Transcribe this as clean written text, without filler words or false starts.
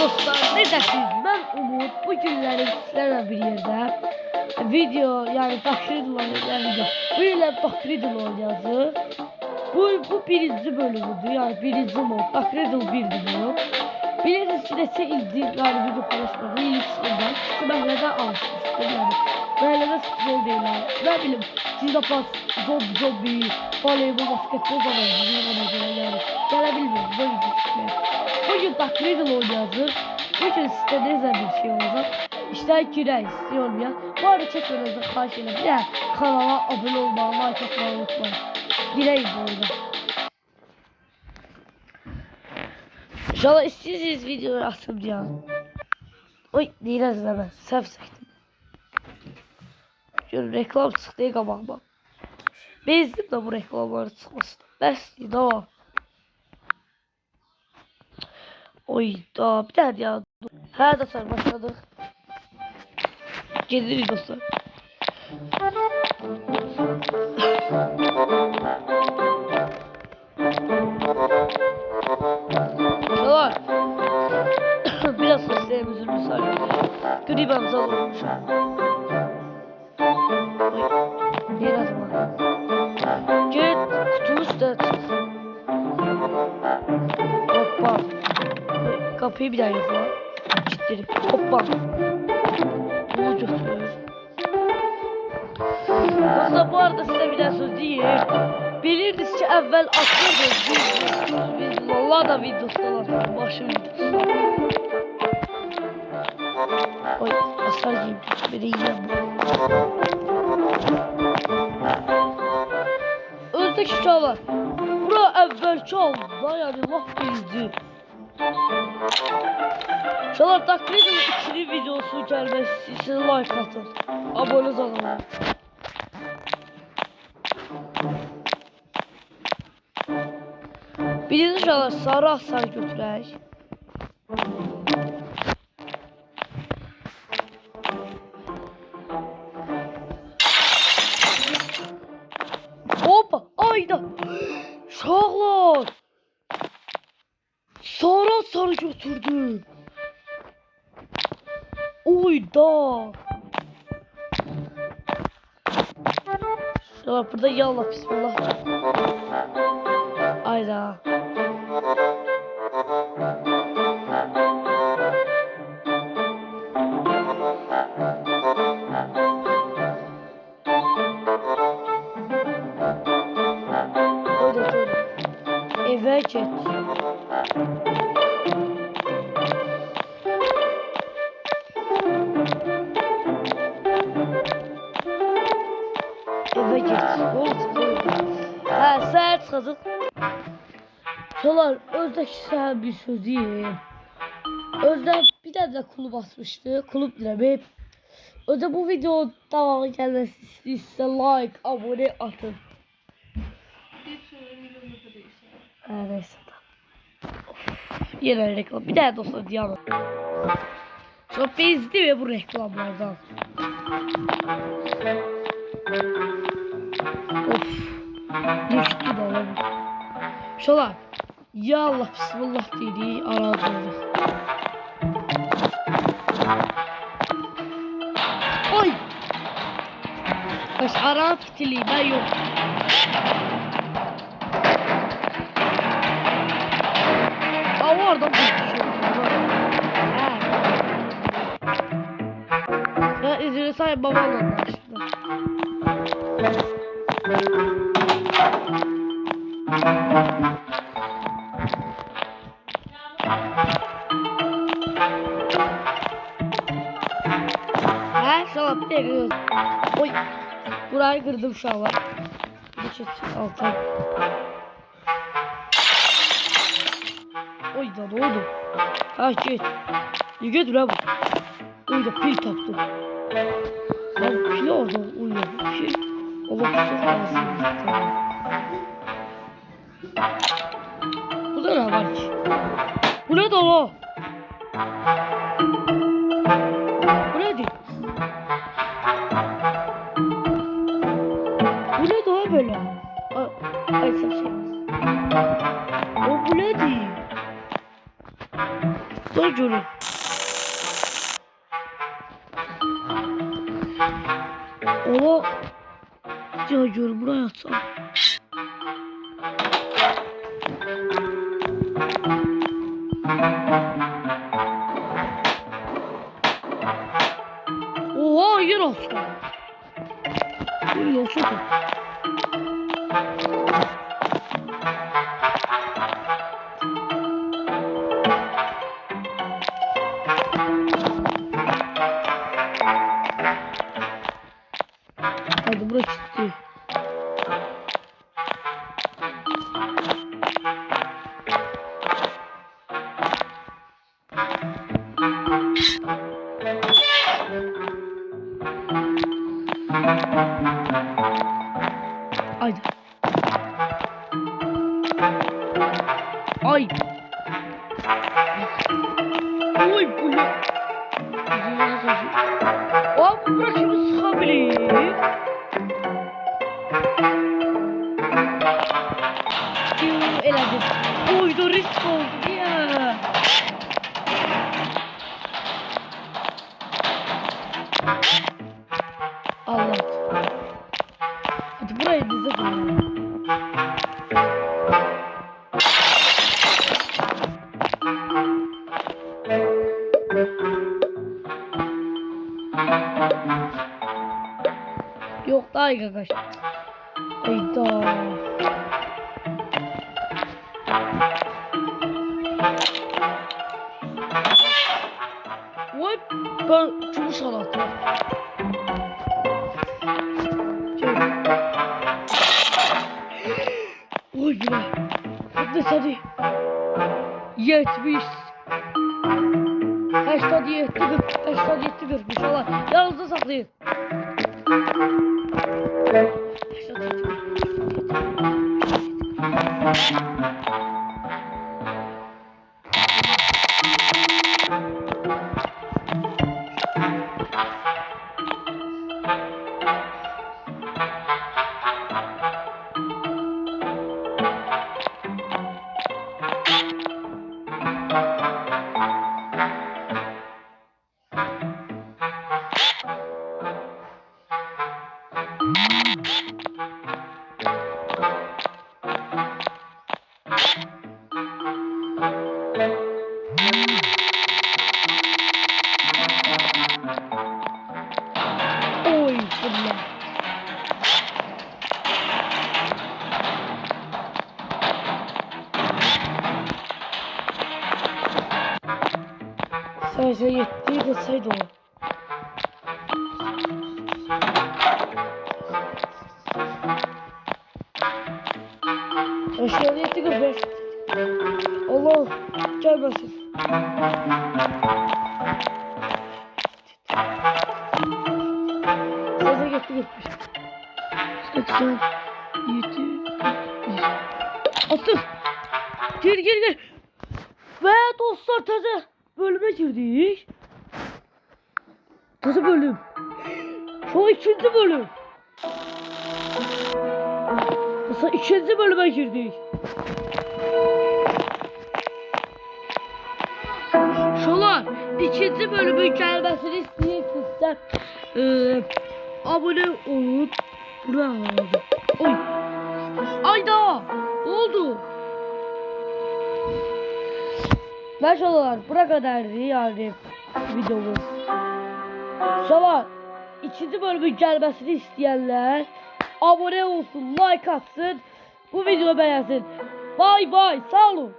dostlar, necəsiniz? Mən Umut. Bu günləri sizlərlə bir yerdə video, yəni Bakridl oynayacağız. Bu ilə Bakridl oynayacağız. Bu birinci bölümüdür, yəni birinci mod. Bakridl 1'dir bu. Bilirsiniz ki, neçə ildir yəni video paylaşmağı ilk çıxımdan. Çünki mən nədən alışmışdım, yəni. Mən nədən futbol deyiləm. Nə bilim, Cidapas, Zobi, voleybol, basketbol zamanı ona görə yəni. Gələ bilmiyorum, bu video çıxmaya. Bugün Bakridl oynayacağız. Bugün sizdə necə bir şey olacaq? İşte girək, istiyorum ya. Bu arada çəkmənizdə xahiş edirəm. Yəni, kanala abone olmağı, like atmağı unutmayın. Girək bu oyuna. İnşallah istəyirsiniz videoyu atım ya. Oy, deyirəz də mən. Səhv çəkdim. Görün, reklam çıxdı qabağıma. Bezdim də bu reklamları çıxmasın. Bəsdir, da. Oy da, bir tane ya. Hə dostlar, başladıq. Gedirik dostlar. Dostlar. Biraz seslerimizin müsaade. Gribamızı alırmışım. Diğer adıma. Git kutunun üstüne çıksın. Hoppa. Kapıyı bir daha yapma. Ciddi. Hoppa. Bunu götürüyoruz. Dostlar, bu arada size bir daha söz diyeyim. Bilirdiniz ki evvel atıyorduk biz valla da videosu başı videosu. Oy, aslar giyim. Biri yiyem. Özdeki çağlar. Bura evvelki aldı da, yani laf bildi. Çağlar, Bakridl'in ikinci videosu gəlməsi için like atın. Abone olun. Birinci çağlar, sarı hasar götürək. Hoppa, ayda. Çağlar. Sarı götürdüm. Oyda. Şöyle burada yallah bismillah. Ayda. Eve git. Eve git. Ha, səhər çıxacaq. Çağlar, özdəki səhər bir söz deyim. Özdə bir də klub açmışdı. Klub deyirəm. Özdə bu video davamı gəlməsi istəyirsə like, abone atın. Neyse. Yine reklam. Bir daha dostlar diyemem. Çok bezdi ve bu reklamlardan. Of. Düştü de lan. Şolar. Ya Allah bismillah dedi. Arazı. Oy. Baş aran fitili ben yok. Orada bir şey ya izini sahip babamla başladı. Ha, şalap bir de oy, burayı kırdım şu an. Geçit altı. Oy da ne oldu? Ha git. Git buraya bak. Oy da pil taktı. Lan pil orada uyuyor. Pil. Allah kusur lazım. Bu da ne var ki? Bu ne de o? Bu ne değil? Bu ne de o böyle? Ay sen şey. O bu ne değil? Dur görün. Ama ya görün buraya atsam. Oha yer olsun. Yer olsun. Hadi buraya çıktı. Haydi. Ay. Oy bu ne? Abi bırak şimdi sıkabilir. Eladım. Oy da risk oldu ya. Allah. Hadi buraya bize koyalım. Yok daha iyi arkadaş. Hayda. Vay ben çubuş alattım. Oy be. Hadi. 70. Hashtag 70 Allah. Yanınızda saklayın. Oy fırla. Sadece yetti deseydi o. Aşağıda yetti 45. Allah gelmesin. Sadece yetti 45. 80 7 60. Gir. Ve dostlar taze bölüme girdik. Taze bölüm. Şu ikinci bölüm. Mesela ikinci bölüme girdik. Şolar ikinci bölümün gelmesini istiyorsanız abone olup bravo. Oy. Ayda. Ne oldu? Ben şolar bura kadardı yani videomuz. Şolar ikinci bölümün gelmesini isteyenler abone olsun, like atsın, bu videoyu beğensin. Bye sağ olun.